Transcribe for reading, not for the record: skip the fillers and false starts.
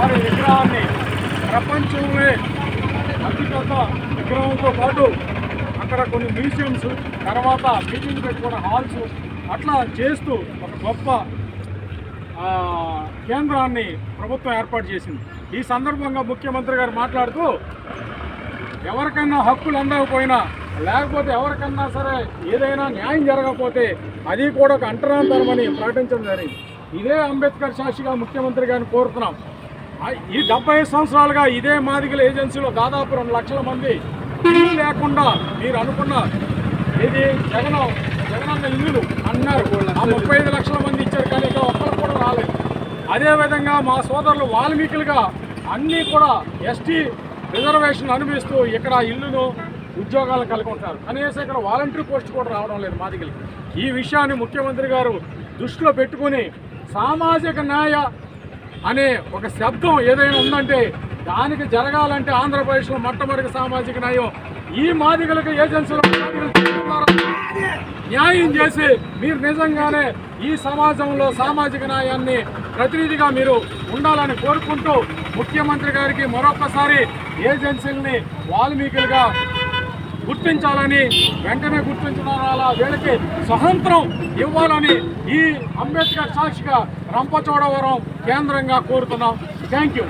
వారి విగ్రహాన్ని ప్రపంచంలో అతిపెద్ద విగ్రహంతో పాటు అక్కడ కొన్ని మ్యూజియంస్, తర్వాత మీటింగ్ పెట్టుకునే హాల్స్ అట్లా చేస్తూ ఒక గొప్ప కేంద్రాన్ని ప్రభుత్వం ఏర్పాటు చేసింది. ఈ సందర్భంగా ముఖ్యమంత్రి గారు మాట్లాడుతూ ఎవరికైనా హక్కులు అందకపోయినా, లేకపోతే ఎవరికన్నా సరే ఏదైనా న్యాయం జరగకపోతే అది కూడా ఒక అంటరాంతరమని ప్రకటించడం జరిగింది. ఇదే అంబేద్కర్ సాక్షిగా ముఖ్యమంత్రి గారిని కోరుతున్నాం. ఈ 75 సంవత్సరాలుగా ఇదే మాదిగల ఏజెన్సీలో దాదాపు 2 లక్షల మంది ఇల్లు లేకుండా, మీరు అనుకున్న ఇది జగనన్న ఇల్లులు అన్నారు, ఆ 35 లక్షల మంది ఇచ్చారు, కానీ ఇక్కడ ఒక్కరు కూడా రాలేదు. అదేవిధంగా మా సోదరులు వాల్మీకులుగా అన్నీ కూడా ఎస్టీ రిజర్వేషన్ అనుభవిస్తూ ఇక్కడ ఇల్లును ఉద్యోగాలు కలిగి ఉంటారు. కనీసం ఇక్కడ వాలంటరీ పోస్ట్ కూడా రావడం లేదు మాదిగలకి. ఈ విషయాన్ని ముఖ్యమంత్రి గారు దృష్టిలో పెట్టుకుని సామాజిక న్యాయ అనే ఒక శబ్దం ఏదైనా ఉందంటే దానికి జరగాలంటే ఆంధ్రప్రదేశ్లో మొట్టమొదటి సామాజిక న్యాయం ఈ మాదిగలకు ఏజెన్సీలో న్యాయం చేసి మీరు నిజంగానే ఈ సమాజంలో సామాజిక న్యాయాన్ని ప్రతినిధిగా మీరు ఉండాలని కోరుకుంటూ ముఖ్యమంత్రి గారికి మరొకసారి ఏజెన్సీలని వాల్మీకులుగా గుర్తించాలని, వెంటనే గుర్తించాలా, వీళ్ళకి స్వతంత్రం ఇవ్వాలని ఈ అంబేద్కర్ సాక్షిగా రంపచోడవరం కేంద్రంగా కోరుతున్నాం. Thank you.